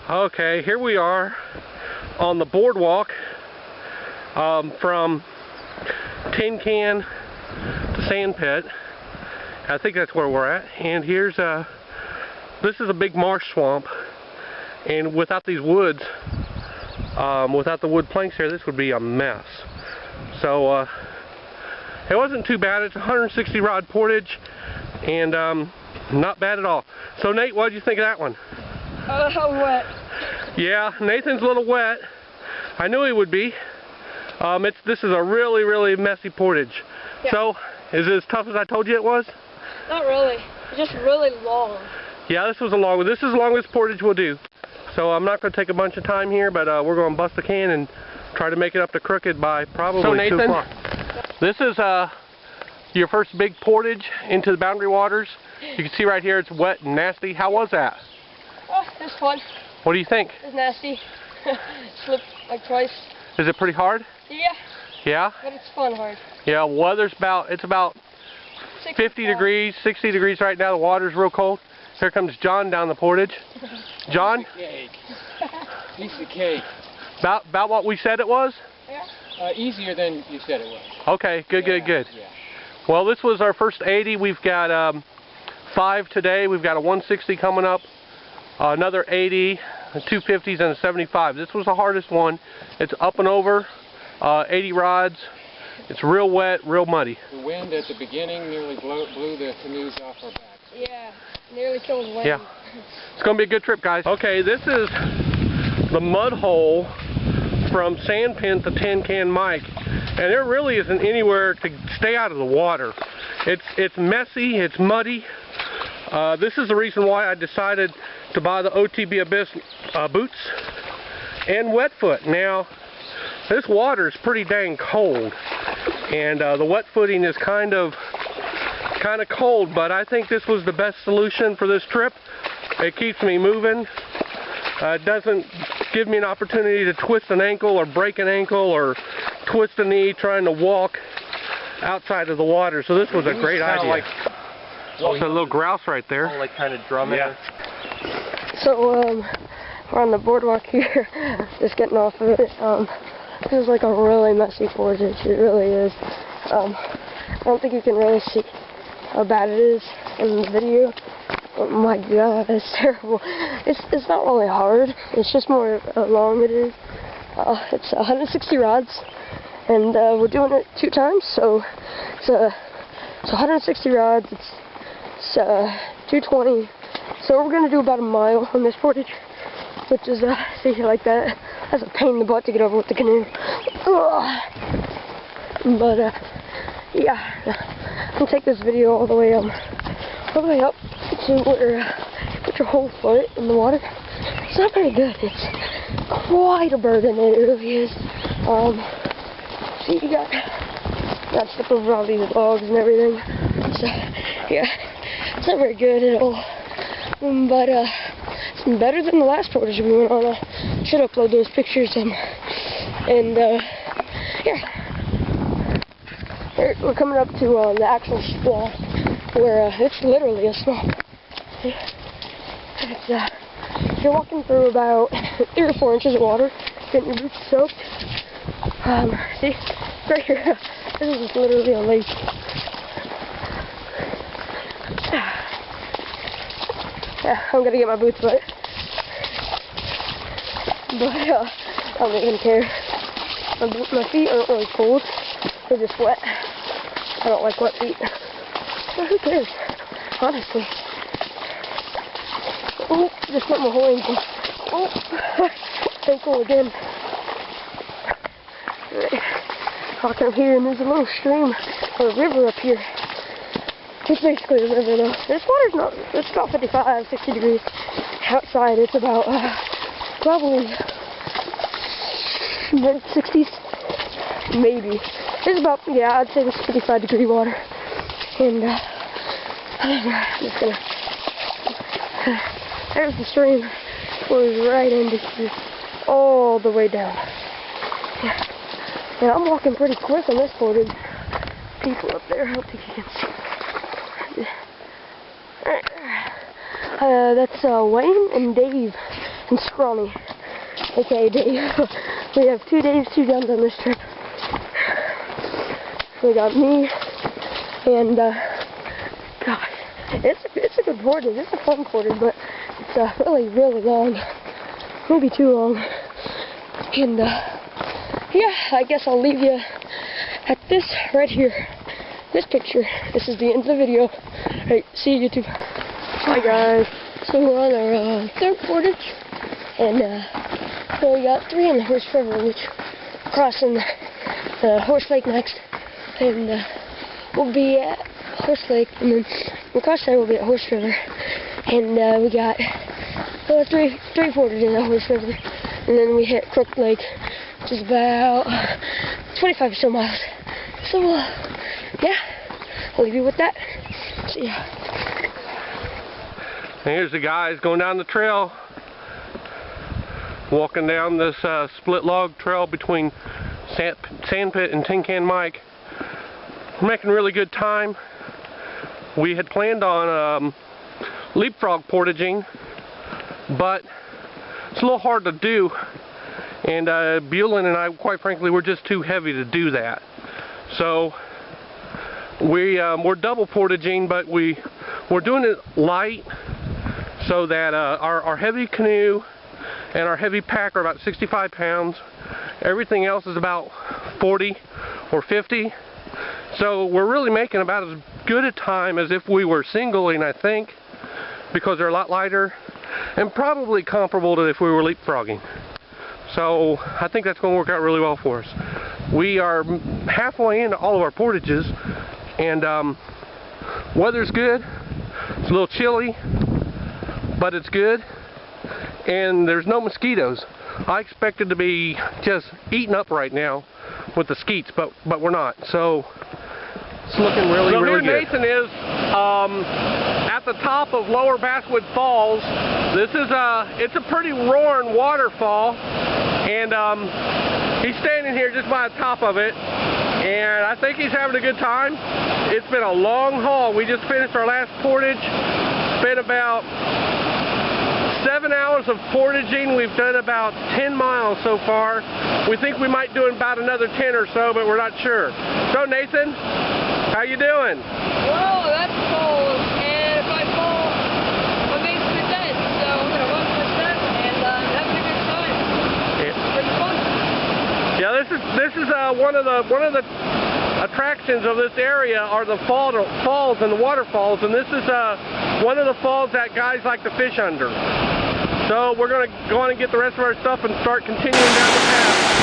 Okay, here we are on the boardwalk from Tin Can to Sand Pit. I think that's where we're at. And here's this is a big marsh swamp, and without these woods, without the wood planks here, this would be a mess. So it wasn't too bad. It's 160 rod portage, and not bad at all. So Nate, what did you think of that one? Wet. Yeah, Nathan's a little wet. I knew he would be. This is a really messy portage. Yeah. So, is it as tough as I told you it was? Not really. It's just really long. Yeah, this was a long one. This is the longest portage we'll do. So I'm not going to take a bunch of time here, but we're going to bust the can and try to make it up to Crooked by probably 2 o'clock. This is your first big portage into the Boundary Waters. You can see right here it's wet and nasty. How was that? Oh, it was fun. What do you think? It was nasty. Slipped like twice. Is it pretty hard? Yeah. Yeah? But it's fun hard. Yeah, weather's it's about 50 degrees, 60 degrees right now. The water's real cold. Here comes John down the portage. John? Piece of cake. About what we said it was? Yeah. Easier than you said it was. Okay, good. Yeah. Well, this was our first 80. We've got 5 today. We've got a 160 coming up, another 80, a 250s, and a 75. This was the hardest one. It's up and over, 80 rods. It's real wet, real muddy. The wind at the beginning nearly blew the canoes off our backs. Yeah, nearly killed wind. Yeah. It's going to be a good trip, guys. Okay, this is the mud hole from Sandpit to Tin Can Mike. And there really isn't anywhere to stay out of the water. It's messy, it's muddy. This is the reason why I decided to buy the OTB Abyss boots and wet foot. Now, this water is pretty dang cold, and the wet footing is kind of cold, but I think this was the best solution for this trip. It keeps me moving. It doesn't give me an opportunity to twist an ankle or break an ankle or twist a knee trying to walk outside of the water. So this was a great idea. There's a little grouse right there. Like kind of drumming. Yeah. So we're on the boardwalk here, just getting off of it. This is like a really messy portage. It really is. I don't think you can really see how bad it is in the video. Oh my god, it's terrible. It's not really hard. It's just more how long it is. It's 160 rods, and we're doing it 2 times. So it's 160 rods. It's 220. So we're gonna do about a mile on this portage, which is see like that. That's a pain in the butt to get over with the canoe. Ugh. But yeah, I'll take this video all the way up to where put your whole foot in the water. It's not very good. It's quite a burden. It really is. See, you got to step over all these logs and everything. So yeah, it's not very good at all. But it's better than the last portage we went on. I should upload those pictures. Yeah. We're coming up to the actual swamp, where it's literally a swamp. You're walking through about 3 or 4 inches of water, getting your boots soaked. See, right here, this is literally a lake. Yeah, I'm gonna get my boots wet, but I don't even care. My feet aren't really cold, they're just wet. I don't like wet feet. But who cares, honestly. Oh, just got my whole ankle. Oh, ankle again. Walking up here, and there's a little stream or a river up here. It's basically a river though. This water's it's about 55, 60 degrees. Outside it's about probably mid-60s, maybe. It's about, yeah, I'd say this is 55 degree water. And I'm just gonna, there's the stream. It goes right into here, all the way down. Yeah. And I'm walking pretty quick on this portage. People up there, I don't think you can see. That's Wayne and Dave. and Scrawny, aka Dave. We have 2 days, 2 guns on this trip. We got me, and gosh, it's a good portage. It's a fun portage, but it's really, really long. Maybe too long. And yeah, I guess I'll leave you at this right here. This picture. This is the end of the video. Alright, see you, YouTube. Hi guys. So we're on our 3rd portage, and so we got 3 in the Horse River, which crossing the Horse Lake next, and we'll be at Horse Lake, and then we'll cross there. We'll be at Horse River, and we got 3 portages at Horse River, and then we hit Crook Lake, which is about 25 or so miles. So yeah, I'll leave you with that. See ya. And here's the guys going down the trail, walking down this split log trail between Sandpit and Tin Can Mike. We're making really good time. We had planned on leapfrog portaging, but it's a little hard to do, and Bulin and I, quite frankly, we're just too heavy to do that. So we're double portaging, but we're doing it light, so that our heavy canoe and our heavy pack are about 65 pounds. Everything else is about 40 or 50. So we're really making about as good a time as if we were singling, I think, because they're a lot lighter, and probably comparable to if we were leapfrogging. So I think that's going to work out really well for us. We are halfway into all of our portages, and weather's good. It's a little chilly, but it's good, and there's no mosquitoes. I expected to be just eaten up right now with the skeets, but we're not. So it's looking really, really good. So here Nathan is at the top of Lower Basswood Falls. This is it's a pretty roaring waterfall, and he's standing here just by the top of it, and I think he's having a good time. It's been a long haul. We just finished our last portage. Spent about 7 hours of portaging. We've done about 10 miles so far. We think we might do about another 10 or so, but we're not sure. So Nathan, how you doing? Well, that's cold, and if I fall, I'm basically dead. So I'm gonna run for a step, and I'm having a good time. It's pretty fun. Yeah, this is one of the attractions of this area are the falls and the waterfalls, and this is one of the falls that guys like to fish under. So we're going to go on and get the rest of our stuff and start continuing down the path.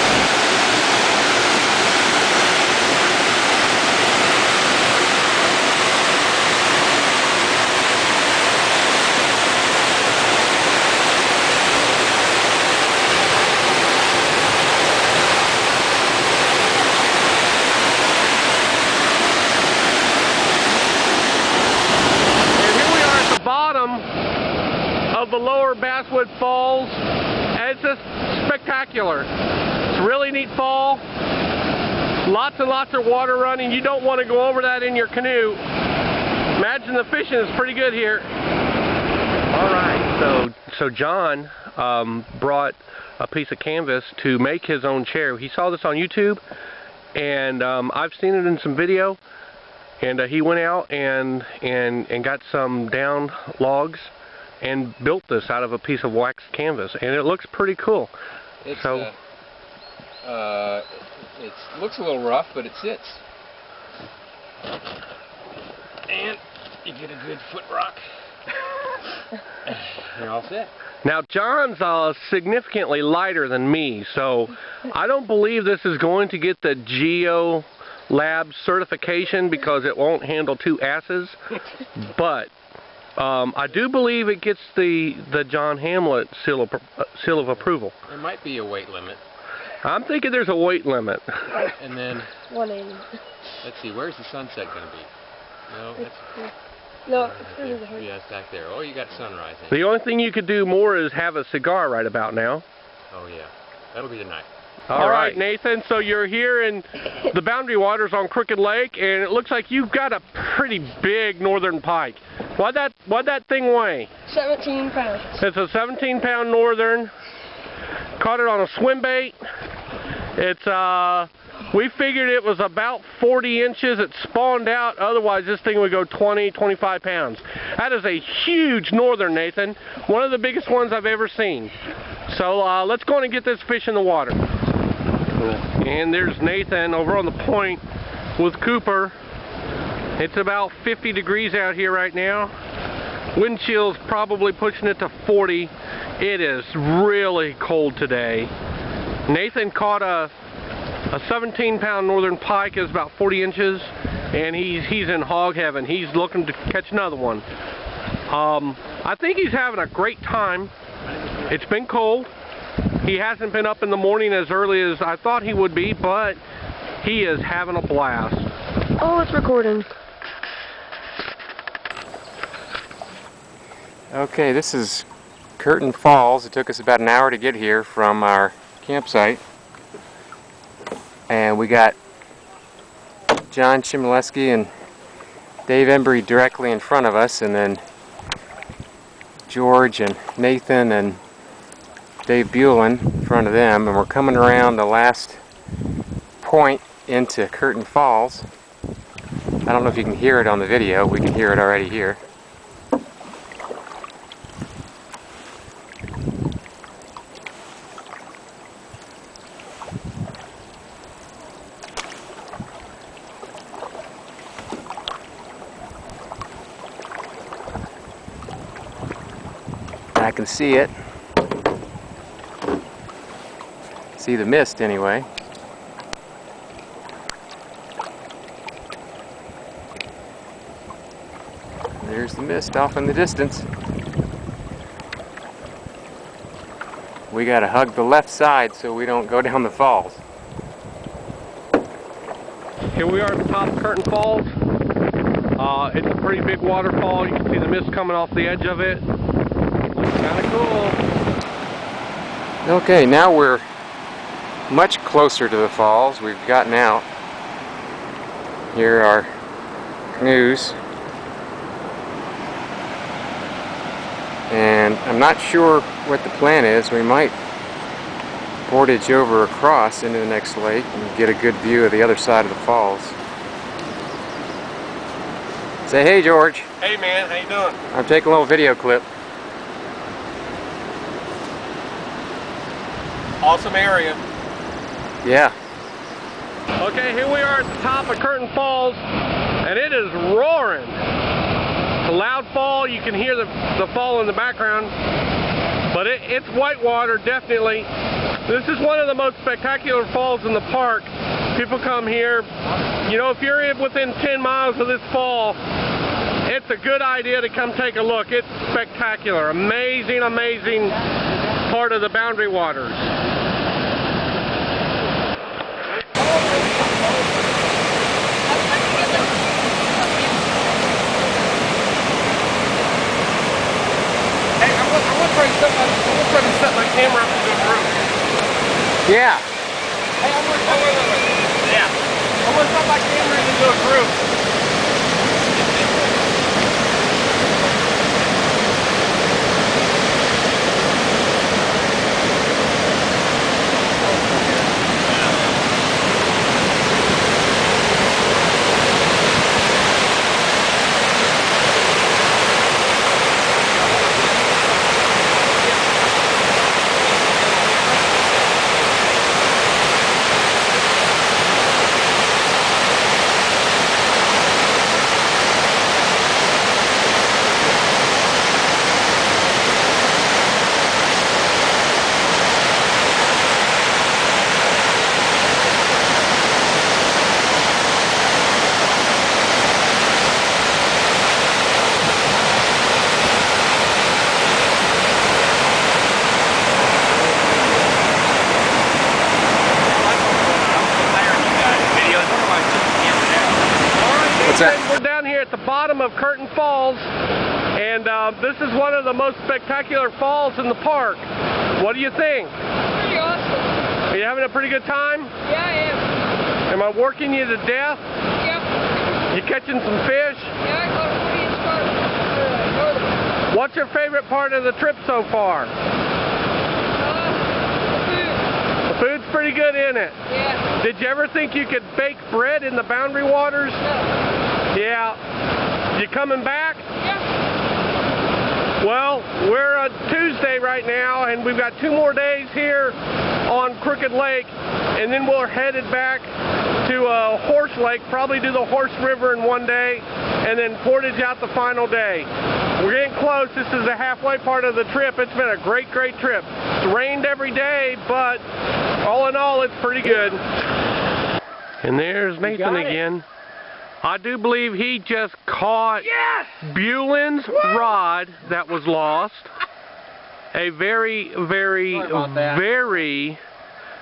Of the Lower Basswood Falls, and it's just spectacular. It's a really neat fall. Lots and lots of water running. You don't want to go over that in your canoe. Imagine the fishing is pretty good here. All right, so John brought a piece of canvas to make his own chair. He saw this on YouTube, and I've seen it in some video. And he went out and got some down logs and built this out of a piece of wax canvas, and it looks pretty cool. It's, so it looks a little rough, but it sits. And you get a good foot rock. You're all set. Now John's significantly lighter than me, so I don't believe this is going to get the Geo Lab certification because it won't handle 2 asses, but I do believe it gets the John Hamlet seal of approval. There might be a weight limit. I'm thinking there's a weight limit. And then 180. let's see, where's the sunset going to be? No, that's No, it's really the yeah, it's back there. Oh, you got sunrise in. The only thing you could do more is have a cigar right about now. Oh yeah, that'll be the night. All right, Nathan, so you're here in the Boundary Waters on Crooked Lake, and it looks like you've got a pretty big northern pike. What'd that thing weigh? 17 pounds. It's a 17-pound northern. Caught it on a swim bait. It's we figured it was about 40 inches. It spawned out, otherwise this thing would go 20, 25 pounds. That is a huge northern, Nathan. One of the biggest ones I've ever seen. So let's go in and get this fish in the water. And there's Nathan over on the point with Cooper. It's about 50 degrees out here right now. Wind chill's probably pushing it to 40. It is really cold today. Nathan caught a 17-pound northern pike. Is about 40 inches, and he's in hog heaven. He's looking to catch another one. I think he's having a great time. It's been cold. He hasn't been up in the morning as early as I thought he would be, but he is having a blast. Oh, it's recording. Okay, this is Curtain Falls. It took us about an hour to get here from our campsite. And we got John Chmielewski and Dave Embry directly in front of us, and then George and Nathan and Dave Buellin in front of them, and we're coming around the last point into Curtain Falls. I don't know if you can hear it on the video. We can hear it already here. I can see it. See the mist anyway. There's the mist off in the distance. We gotta hug the left side so we don't go down the falls. Here we are at the top of Curtain Falls. It's a pretty big waterfall. You can see the mist coming off the edge of it. Kind of cool. Okay, now we're much closer to the falls. We've gotten out. Here are canoes. And I'm not sure what the plan is. We might portage over across into the next lake and get a good view of the other side of the falls. Say hey, George. Hey man, how you doing? I'm taking a little video clip. Awesome area. Yeah. Okay, here we are at the top of Curtain Falls, and it is roaring. It's a loud fall. You can hear the fall in the background, but it's whitewater, definitely. This is one of the most spectacular falls in the park. People come here. You know, if you're within 10 miles of this fall, it's a good idea to come take a look. It's spectacular. Amazing, amazing part of the Boundary Waters. I'm going to set my camera up into a group. Yeah. Hey, I'm going to set my camera into a group. We're down here at the bottom of Curtain Falls, and this is one of the most spectacular falls in the park. What do you think? Pretty awesome. Are you having a pretty good time? Yeah, I am. Am I working you to death? Yep. You catching some fish? Yeah, I caught a 40-inch carp. What's your favorite part of the trip so far? The The food's pretty good, isn't it? food. Yeah. Did you ever think you could bake bread in the Boundary Waters? No. Yeah. You coming back? Yeah. Well, we're Tuesday right now, and we've got 2 more days here on Crooked Lake, and then we're headed back to Horse Lake, probably do the Horse River in 1 day, and then Portage out the final day. We're getting close. This is the halfway part of the trip. It's been a great, great trip. It's rained every day, but all in all, it's pretty good. And there's Nathan again. I do believe he just caught Buellen's rod that was lost. A very, very, very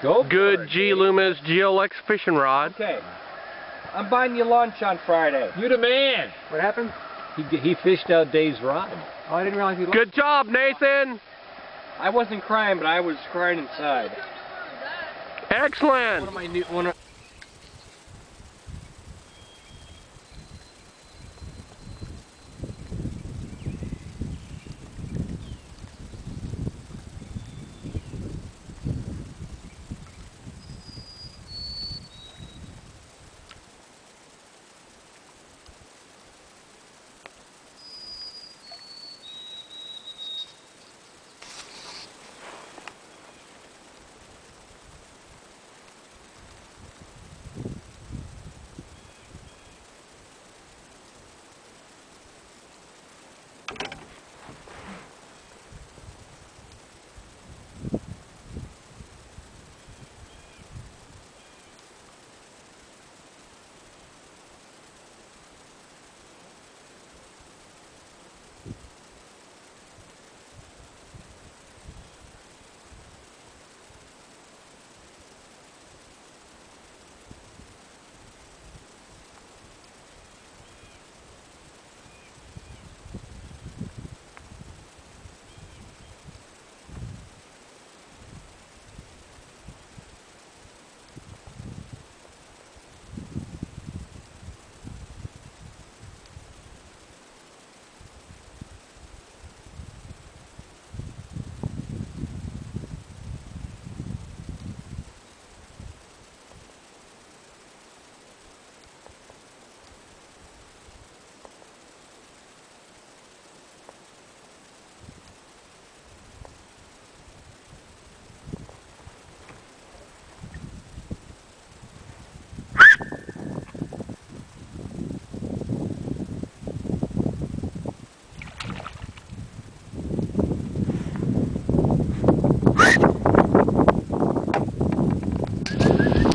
good G. Loomis GLX fishing rod. Okay. I'm buying you lunch on Friday. You the man. What happened? He fished out Dave's rod. Oh, I didn't realize he Good job, Nathan. I wasn't crying, but I was crying inside. Excellent. One of my new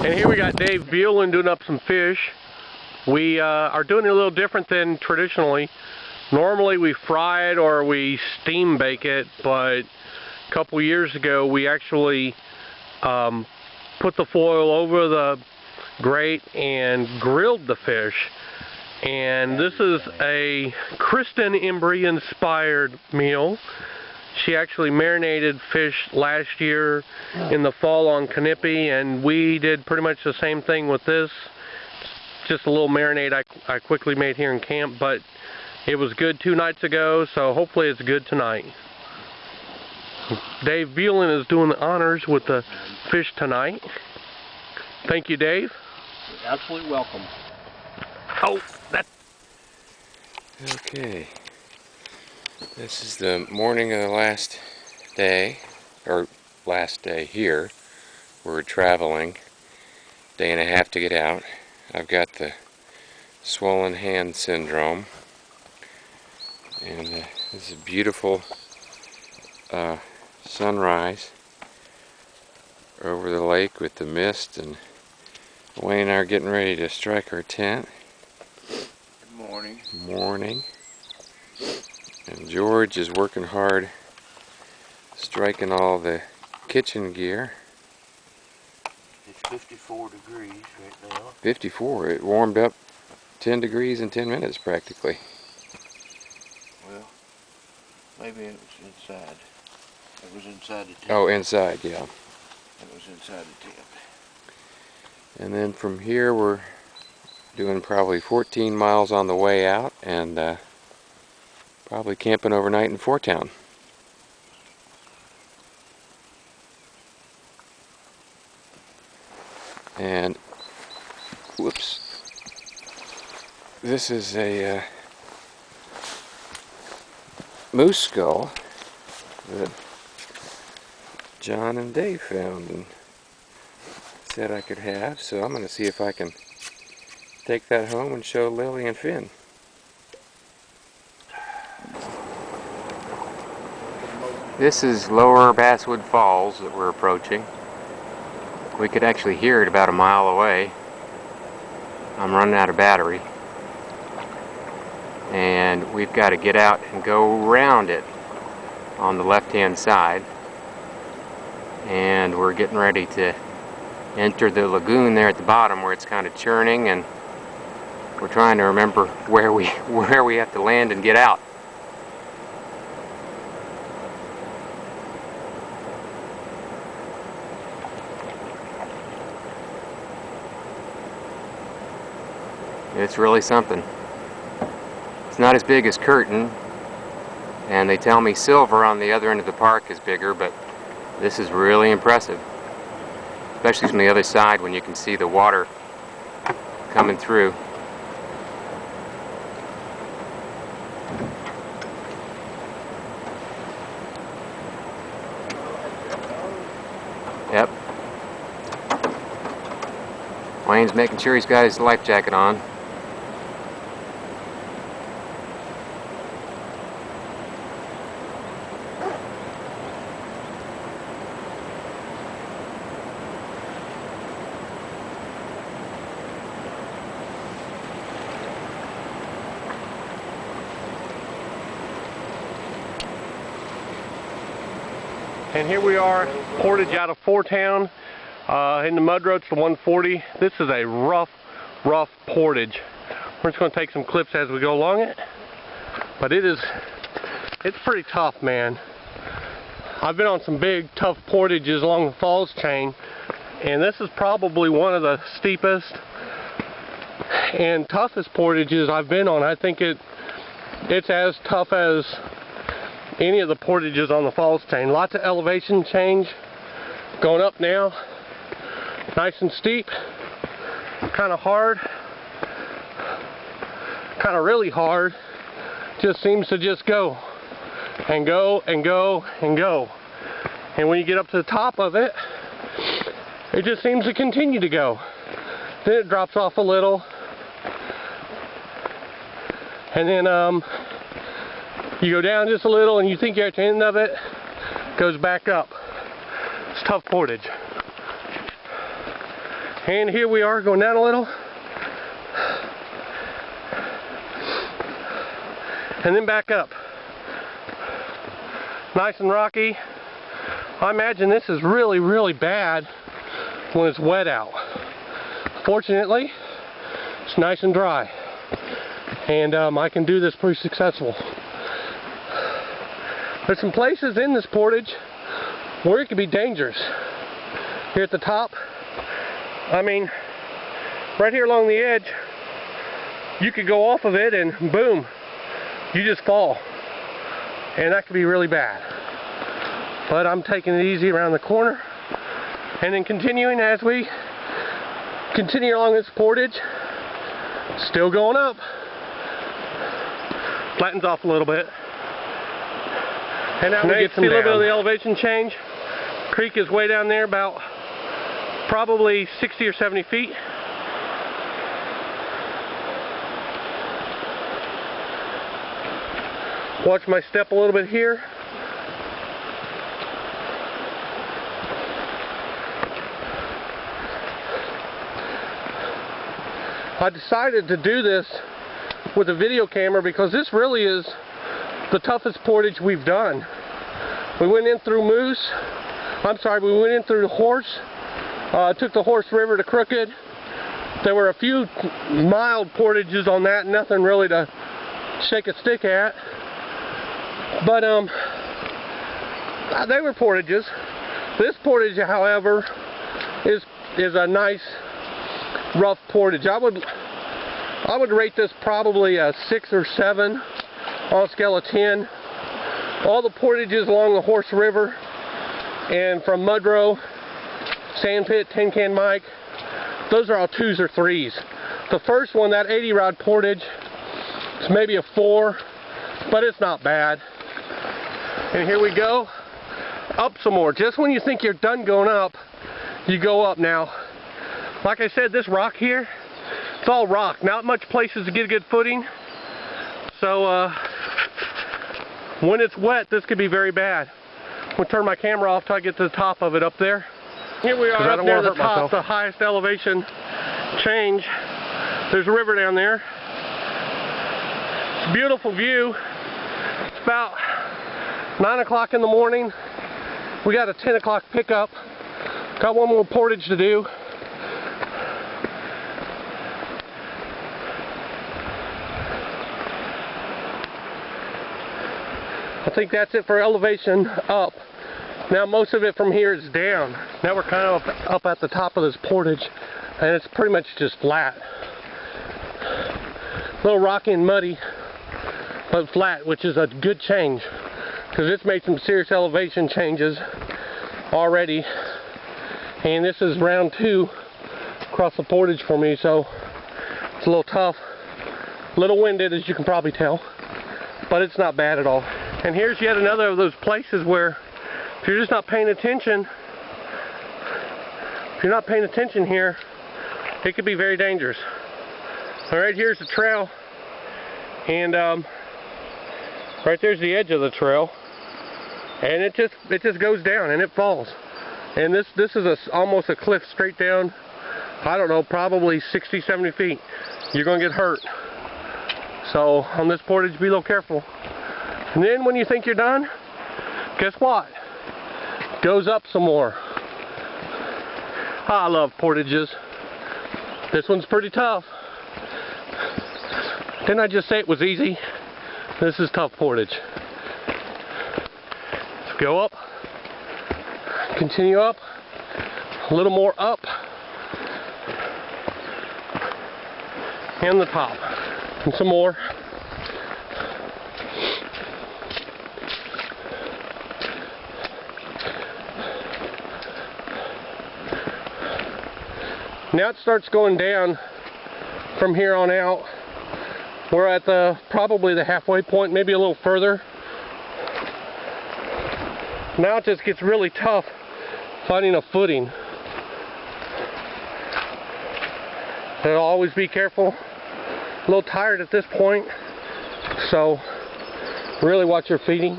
And here we got Dave Buellen doing up some fish. We are doing it a little different than traditionally. Normally we fry it or we steam bake it, but a couple years ago we actually put the foil over the grate and grilled the fish. And this is a Kristen Embry inspired meal. She actually marinated fish last year in the fall on Kanippy, and we did pretty much the same thing with this. Just a little marinade I quickly made here in camp, but it was good 2 nights ago, so hopefully it's good tonight. Dave Buellen is doing the honors with the fish tonight. Thank you, Dave. You're absolutely welcome. Oh, that. Okay. This is the morning of the last day, or last day here. We're traveling. Day and a half to get out. I've got the swollen hand syndrome. And this is a beautiful sunrise over the lake with the mist, and Wayne and I are getting ready to strike our tent. Good morning. Morning. And George is working hard striking all the kitchen gear. It's 54 degrees right now. 54. It warmed up 10 degrees in 10 minutes practically. Well, maybe it was inside. It was inside the tent. Oh, inside, yeah. That was inside the tent. And then from here we're doing probably 14 miles on the way out, and probably camping overnight in Fort Town. And whoops, this is a moose skull that John and Dave found and said I could have, so I'm going to see if I can take that home and show Lily and Finn. This is Lower Basswood Falls that we're approaching. We could actually hear it about a mile away. I'm running out of battery. And we've got to get out and go around it on the left-hand side. And we're getting ready to enter the lagoon there at the bottom where it's kind of churning, and we're trying to remember where we have to land and get out. It's really something. It's not as big as Curtin, and they tell me Silver on the other end of the park is bigger, but this is really impressive. Especially from the other side when you can see the water coming through. Yep. Wayne's making sure he's got his life jacket on. And here we are, portage out of Fort Town, in the mud road to 140. This is a rough portage. We're just going to take some clips as we go along it, but it's pretty tough, man. I've been on some big, tough portages along the falls chain, and this is probably one of the steepest and toughest portages I've been on. I think it's as tough as any of the portages on the falls chain. Lots of elevation change going up now, nice and steep, kind of hard, kind of really hard. Just seems to just go and go and go and go, and when you get up to the top of it, it just seems to continue to go. Then it drops off a little, and then you go down just a little, and you think you're at the end of it, goes back up. It's tough portage. And here we are going down a little, and then back up. Nice and rocky. I imagine this is really, really bad when it's wet out. Fortunately, it's nice and dry, and I can do this pretty successful. There's some places in this portage where it could be dangerous. Here at the top, I mean, right here along the edge, you could go off of it and boom, you just fall. And that could be really bad. But I'm taking it easy around the corner, and then continuing as we continue along this portage, still going up. Flattens off a little bit. And now we get see a little bit of the elevation change. Creek is way down there, about probably 60 or 70 feet. Watch my step a little bit here. I decided to do this with a video camera because this really is the toughest portage we've done. We went in through Moose. We went in through the Horse. Took the Horse River to Crooked. There were a few mild portages on that, nothing really to shake a stick at. But they were portages. This portage, however, is a nice rough portage. I would rate this probably a 6 or 7 on a scale of 10. All the portages along the Horse River and from Mudrow, Sandpit, Tin Can Mike, those are all 2s or 3s. The first one, that 80 rod portage, is maybe a 4, but it's not bad. And here we go, up some more. Just when you think you're done going up, you go up now. Like I said, this rock here, it's all rock. Not much places to get a good footing. So when it's wet, this could be very bad. I'm going to turn my camera off till I get to the top of it up there. Here we are up near the top, the highest elevation change. There's a river down there. It's a beautiful view. It's about 9 o'clock in the morning. We got a 10 o'clock pickup. Got one more portage to do. I think that's it for elevation up. Now most of it from here is down. Now we're kind of up at the top of this portage, and it's pretty much just flat. A little rocky and muddy, but flat, which is a good change, because it's made some serious elevation changes already. And this is round 2 across the portage for me, so it's a little tough. A little winded, as you can probably tell, but it's not bad at all. And here's yet another of those places where if you're just not paying attention, here, it could be very dangerous. Alright, here's the trail, and right there's the edge of the trail, and it just goes down and it falls. And this is almost a cliff straight down, I don't know, probably 60, 70 feet. You're going to get hurt. So on this portage, be a little careful. And then when you think you're done, guess what? Goes up some more. I love portages. This one's pretty tough. Didn't I just say it was easy? This is tough portage. Let's go up. Continue up. A little more up. And the top. And some more. Now it starts going down from here on out. We're at probably the halfway point, maybe a little further. Now it just gets really tough finding a footing. So always be careful. A little tired at this point, so really watch your feeding.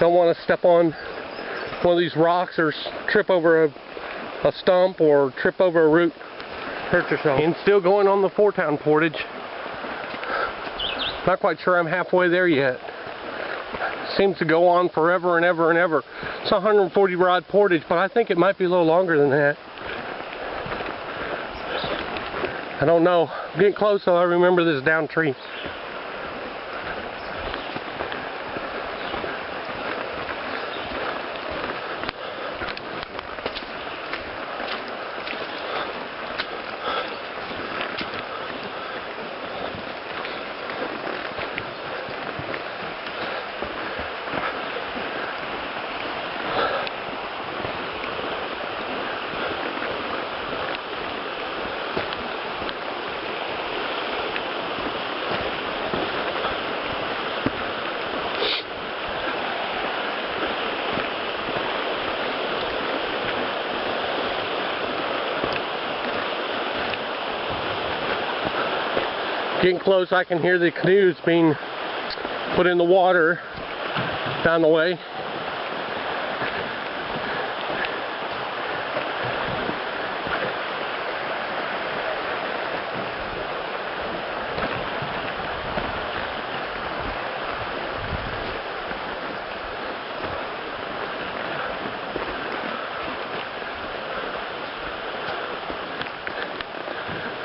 Don't want to step on one of these rocks or trip over a stump or trip over a root, hurt yourself. And still going on the 4-town portage. Not quite sure I'm halfway there yet. Seems to go on forever and ever and ever. It's a 140 rod portage, but I think it might be a little longer than that. I don't know. I'm getting close, so I remember this down tree. Getting close, I can hear the canoes being put in the water down the way.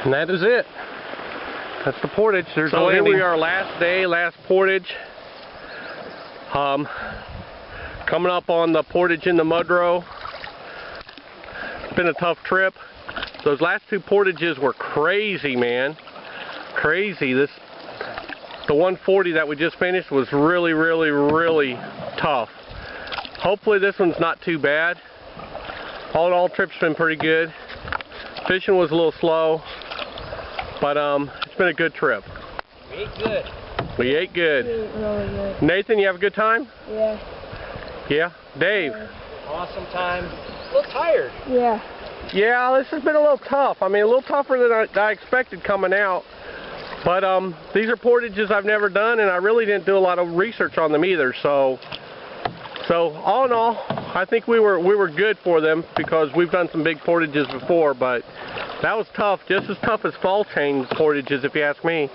And that is it. That's the portage. There's so here we are, last day, last portage. Coming up on the portage in the Mudrow. It's been a tough trip. Those last two portages were crazy, man. Crazy. The 140 that we just finished was really, really, really tough. Hopefully this one's not too bad. All in all, trip's been pretty good. Fishing was a little slow, but it's been a good trip. We ate good. We ate good. Really good. Nathan, you have a good time? Yeah. Yeah? Dave? Awesome time. A little tired. Yeah. Yeah, this has been a little tough. I mean, a little tougher than I expected coming out. But these are portages I've never done, and I really didn't do a lot of research on them either. So all in all, I think we were good for them because we've done some big portages before. But that was tough, just as tough as fall chain portages, if you ask me.